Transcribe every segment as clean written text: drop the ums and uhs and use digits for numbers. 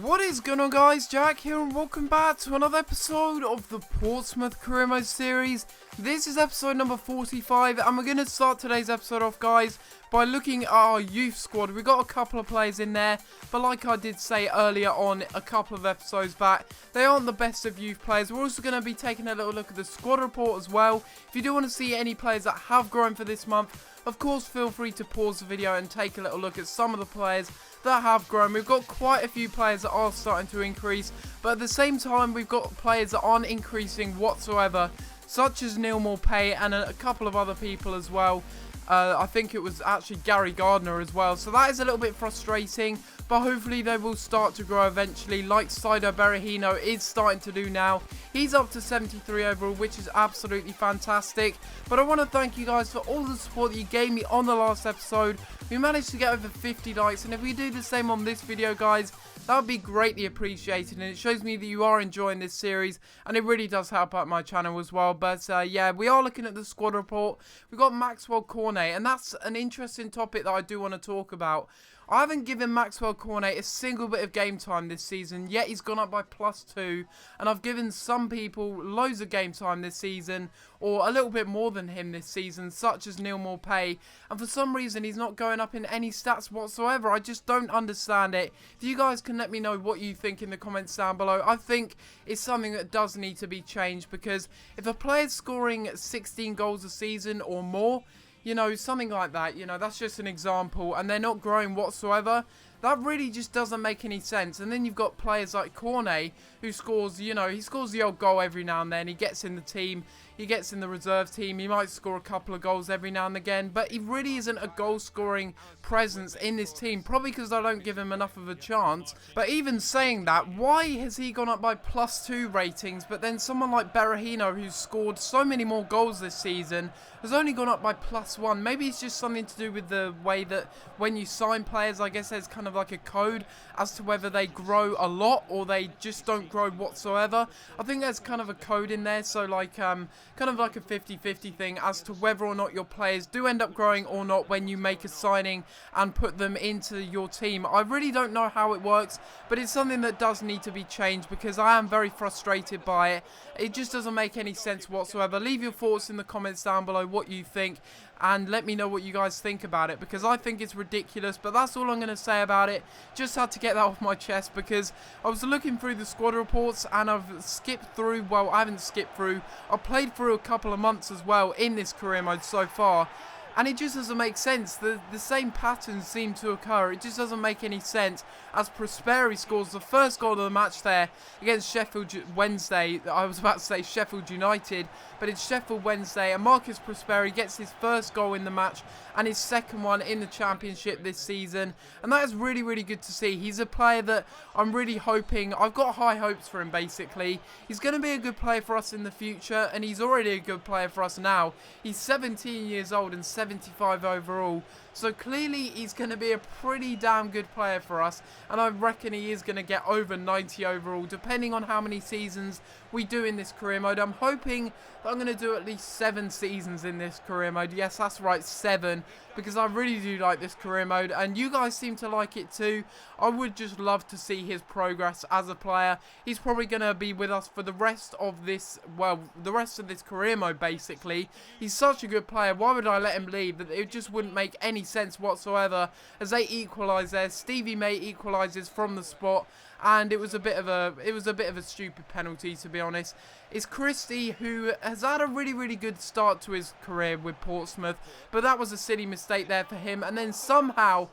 What is going on, guys? Jack here and welcome back to another episode of the Portsmouth Career Mode series. This is episode number 45 and we're going to start today's episode off, guys, by looking at our youth squad. We've got a couple of players in there, but like I did say earlier on a couple of episodes back, they aren't the best of youth players. We're also going to be taking a little look at the squad report as well. If you do want to see any players that have grown for this month, of course feel free to pause the video and take a little look at some of the players that have grown. We've got quite a few players that are starting to increase, but at the same time we've got players that aren't increasing whatsoever, such as Neil Morpay and a couple of other people as well. I think it was actually Gary Gardner as well, so that is a little bit frustrating, but hopefully they will start to grow eventually, like Saido Berahino is starting to do now. He's up to 73 overall, which is absolutely fantastic. But I want to thank you guys for all the support that you gave me on the last episode. We managed to get over 50 likes, and if we do the same on this video, guys, that would be greatly appreciated, and it shows me that you are enjoying this series, and it really does help out my channel as well. But yeah, we are looking at the squad report. We've got Maxwell Cornet, and that's an interesting topic that I do want to talk about. I haven't given Maxwell Cornet a single bit of game time this season, yet he's gone up by +2, and I've given some people loads of game time this season, or a little bit more than him this season, such as Neil Morpay, and for some reason he's not going up in any stats whatsoever. I just don't understand it. If you guys can let me know what you think in the comments down below. I think it's something that does need to be changed, because if a player's scoring 16 goals a season or more, you know, something like that, you know, that's just an example, and they're not growing whatsoever, that really just doesn't make any sense. And then you've got players like Cornet, who scores, you know, he scores the odd goal every now and then, he gets in the team, he gets in the reserve team, he might score a couple of goals every now and again, but he really isn't a goal-scoring presence in this team, probably because I don't give him enough of a chance. But even saying that, why has he gone up by +2 ratings, but then someone like Berahino, who's scored so many more goals this season, has only gone up by +1? Maybe it's just something to do with the way that when you sign players, I guess there's kind of like a code as to whether they grow a lot or they just don't grow whatsoever. I think there's kind of a code in there, so like kind of like a 50-50 thing as to whether or not your players do end up growing or not when you make a signing and put them into your team. I really don't know how it works, but it's something that does need to be changed, because I am very frustrated by it. It just doesn't make any sense whatsoever. Leave your thoughts in the comments down below what you think, and let me know what you guys think about it, because I think it's ridiculous. But that's all I'm going to say about it. Just had to get that off my chest, because I was looking through the squad reports and I've skipped through, well, I haven't skipped through, I've played through a couple of months as well in this career mode so far, and it just doesn't make sense. The same patterns seem to occur. It just doesn't make any sense, as Prosperi scores the first goal of the match there against Sheffield Wednesday. I was about to say Sheffield United, but it's Sheffield Wednesday, and Marcus Prosperi gets his first goal in the match and his second one in the Championship this season, and that is really, really good to see. He's a player that I'm really hoping, I've got high hopes for him basically. He's going to be a good player for us in the future, and he's already a good player for us now. He's 17 years old and 75 overall, so clearly he's going to be a pretty damn good player for us, and I reckon he is going to get over 90 overall, depending on how many seasons we do in this career mode. I'm hoping that I'm going to do at least 7 seasons in this career mode. Yes, that's right, 7, because I really do like this career mode, and you guys seem to like it too. I would just love to see his progress as a player. He's probably going to be with us for the rest of this, well, the rest of this career mode basically. He's such a good player. Why would I let him leave? It just wouldn't make any sense whatsoever, as they equalise there. Stevie May equalises from the spot, and it was a bit of a stupid penalty, to be honest. It's Christie, who has had a really, really good start to his career with Portsmouth, but that was a silly mistake there for him, and then somehow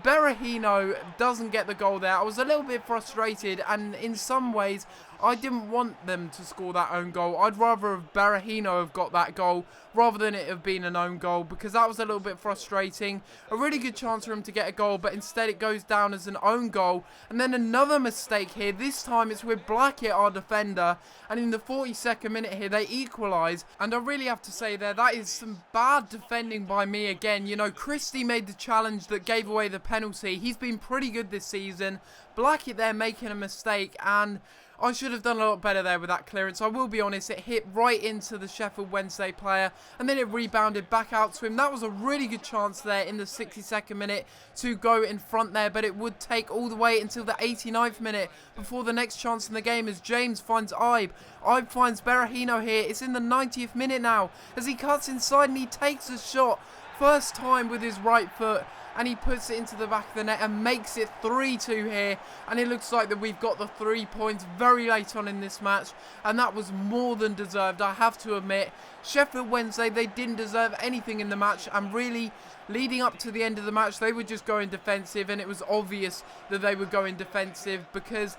Berahino doesn't get the goal there. I was a little bit frustrated, and in some ways I didn't want them to score that own goal. I'd rather have Berahino have got that goal rather than it have been an own goal, because that was a little bit frustrating. A really good chance for him to get a goal, but instead it goes down as an own goal. And then another mistake here. This time it's with Blackett, our defender, and in the 42nd minute here they equalise. And I really have to say there, that is some bad defending by me again. You know, Christie made the challenge that gave away the penalty. He's been pretty good this season. Blackett there making a mistake, and I should have done a lot better there with that clearance. I will be honest, it hit right into the Sheffield Wednesday player, and then it rebounded back out to him. That was a really good chance there in the 62nd minute to go in front there, but it would take all the way until the 89th minute before the next chance in the game as James finds Ibe. Ibe finds Berahino here. It's in the 90th minute now as he cuts inside and he takes a shot. First time with his right foot, and he puts it into the back of the net and makes it 3-2 here, and it looks like that we've got the 3 points very late on in this match, and that was more than deserved, I have to admit. Sheffield Wednesday, they didn't deserve anything in the match, and really leading up to the end of the match they were just going defensive, and it was obvious that they were going defensive because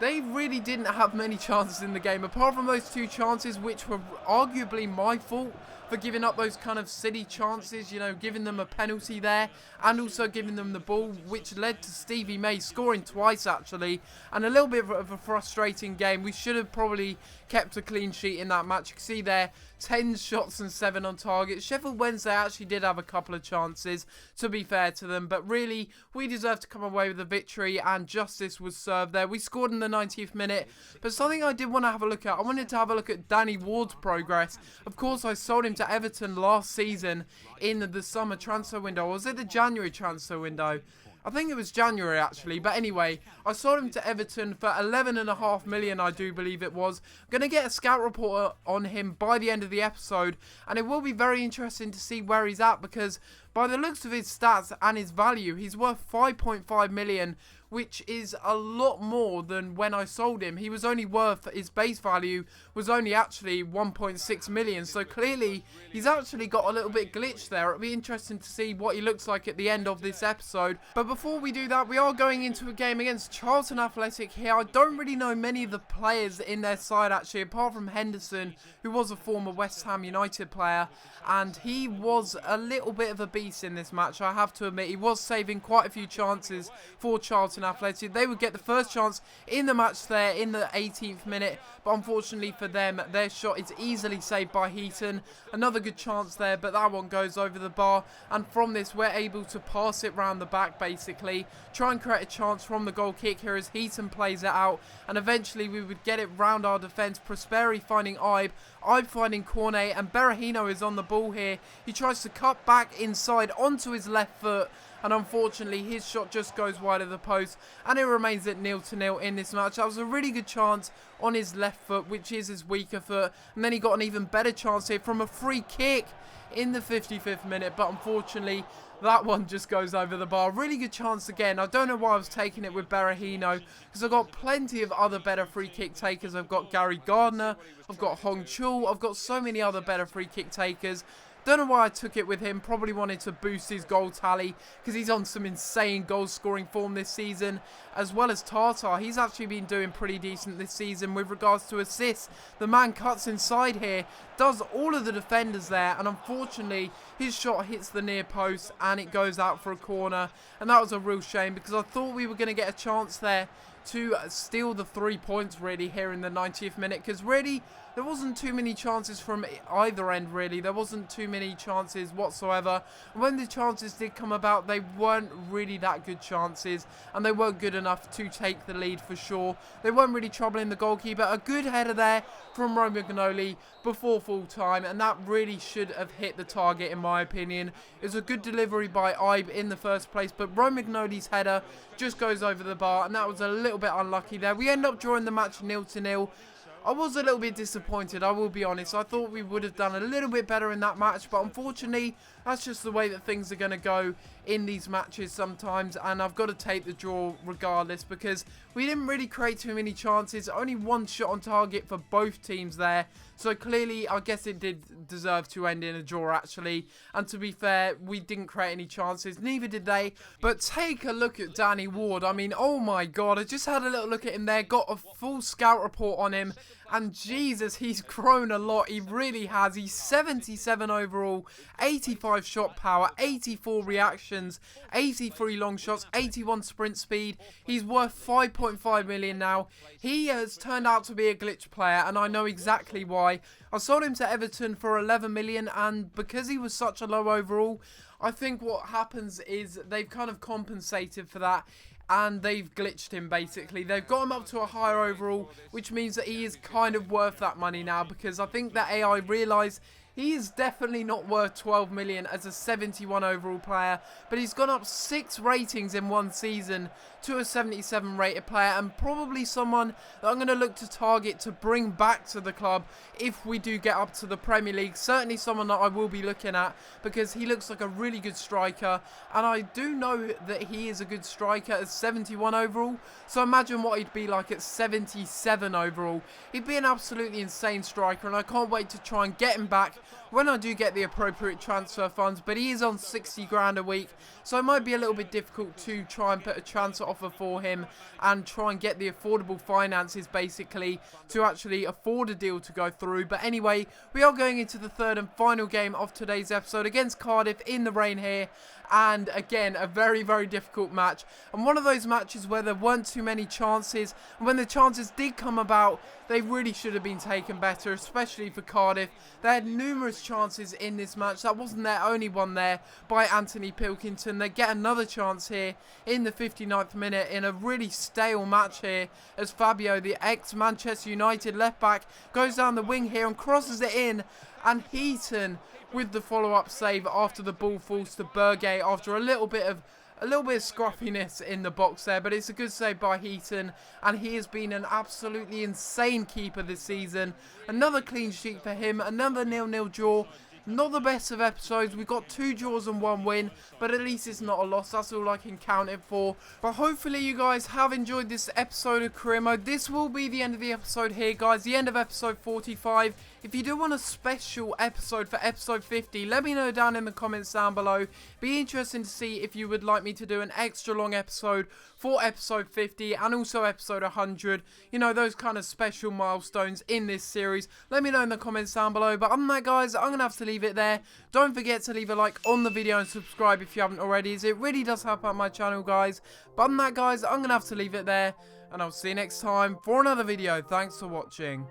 they really didn't have many chances in the game, apart from those 2 chances which were arguably my fault for giving up those kind of silly chances, you know, giving them a penalty there and also giving them the ball, which led to Stevie May scoring twice actually, and a little bit of a frustrating game. We should have probably kept a clean sheet in that match. You can see there 10 shots and 7 on target. Sheffield Wednesday actually did have a couple of chances, to be fair to them, but really we deserved to come away with a victory and justice was served there. We scored in the 90th minute, but something I did want to have a look at, I wanted to have a look at Danny Ward's progress. Of course I sold him to Everton last season in the summer transfer window, or was it the January transfer window? I think it was January actually, but anyway, I sold him to Everton for 11.5 million, I do believe it was. I'm going to get a scout report on him by the end of the episode, and it will be very interesting to see where he's at, because by the looks of his stats and his value, he's worth 5.5 million, which is a lot more than when I sold him. He was only worth, his base value was only actually 1.6 million, so clearly he's actually got a little bit glitched there. It'll be interesting to see what he looks like at the end of this episode. But before we do that, we are going into a game against Charlton Athletic here. I don't really know many of the players in their side actually, apart from Henderson, who was a former West Ham United player, and he was a little bit of a beast in this match, I have to admit. He was saving quite a few chances for Charlton Athletic. They would get the first chance in the match there in the 18th minute, but unfortunately for them, their shot is easily saved by Heaton. Another good chance there, but that one goes over the bar, and from this we're able to pass it round the back basically, try and create a chance from the goal kick here as Heaton plays it out, and eventually we would get it round our defence. Prosperi finding Ibe finding Cornet, and Berahino is on the ball here. He tries to cut back inside onto his left foot, and unfortunately his shot just goes wide of the post, and it remains at 0-0 in this match. That was a really good chance on his left foot, which is his weaker foot, and then he got an even better chance here from a free kick in the 55th minute, but unfortunately that one just goes over the bar. Really good chance again. I don't know why I was taking it with Berahino, because I've got plenty of other better free kick takers. I've got Gary Gardner, I've got Hong Chul, I've got so many other better free kick takers. Don't know why I took it with him. Probably wanted to boost his goal tally because he's on some insane goal scoring form this season, as well as Tartar. He's actually been doing pretty decent this season with regards to assists. The man cuts inside here, does all of the defenders there, and unfortunately his shot hits the near post and it goes out for a corner, and that was a real shame because I thought we were going to get a chance there to steal the 3 points really here in the 90th minute, because really there wasn't too many chances from either end really. There wasn't too many chances whatsoever, and when the chances did come about they weren't really that good chances, and they weren't good enough to take the lead for sure. They weren't really troubling the goalkeeper. A good header there from Romagnoli before full time, and that really should have hit the target in my opinion. It was a good delivery by Ibe in the first place, but Romagnoli's header just goes over the bar, and that was a little bit unlucky there. We end up drawing the match 0-0. I was a little bit disappointed, I will be honest. I thought we would have done a little bit better in that match, but unfortunately that's just the way that things are going to go in these matches sometimes, and I've got to take the draw regardless because we didn't really create too many chances. Only one shot on target for both teams there, so clearly I guess it did deserve to end in a draw actually, and to be fair we didn't create any chances, neither did they. But take a look at Danny Ward. I mean, oh my god, I just had a little look at him there, got a full scout report on him, And Jesus, he's grown a lot. He really has. He's 77 overall, 85 shot power, 84 reactions, 83 long shots, 81 sprint speed. He's worth 5.5 million now. He has turned out to be a glitch player, and I know exactly why. I sold him to Everton for 11 million, and because he was such a low overall, I think what happens is they've kind of compensated for that, and they've glitched him basically. They've got him up to a higher overall, which means that he is kind of worth that money now, because I think that AI realised he is definitely not worth 12 million as a 71 overall player, but he's gone up 6 ratings in one season to a 77 rated player, and probably someone that I'm going to look to target to bring back to the club if we do get up to the Premier League. Certainly someone that I will be looking at, because he looks like a really good striker, and I do know that he is a good striker at 71 overall, so imagine what he'd be like at 77 overall. He'd be an absolutely insane striker, and I can't wait to try and get him back when I do get the appropriate transfer funds. But he is on 60 grand a week, so it might be a little bit difficult to try and put a transfer offer for him and try and get the affordable finances basically to actually afford a deal to go through. But anyway, we are going into the third and final game of today's episode against Cardiff in the rain here, and again a very, very difficult match, and one of those matches where there weren't too many chances, and when the chances did come about, they really should have been taken better, especially for Cardiff. They had numerous chances in this match. That wasn't their only one there by Anthony Pilkington. They get another chance here in the 59th minute in a really stale match here, as Fabio, the ex-Manchester United left-back, goes down the wing here and crosses it in, and Heaton with the follow-up save after the ball falls to Bergay after a little bit of scruffiness in the box there, but it's a good save by Heaton, and he has been an absolutely insane keeper this season. Another clean sheet for him, another 0-0 draw. Not the best of episodes. We've got 2 draws and 1 win, but at least it's not a loss. That's all I can count it for. But hopefully you guys have enjoyed this episode of Career Mode. This will be the end of the episode here, guys. The end of episode 45. If you do want a special episode for episode 50, let me know down in the comments down below. Be interesting to see if you would like me to do an extra long episode for episode 50 and also episode 100. You know, those kind of special milestones in this series. Let me know in the comments down below. But other than that, guys, I'm going to have to leave it there. Don't forget to leave a like on the video and subscribe if you haven't already, as it really does help out my channel, guys. But other than that, guys, I'm going to have to leave it there, and I'll see you next time for another video. Thanks for watching.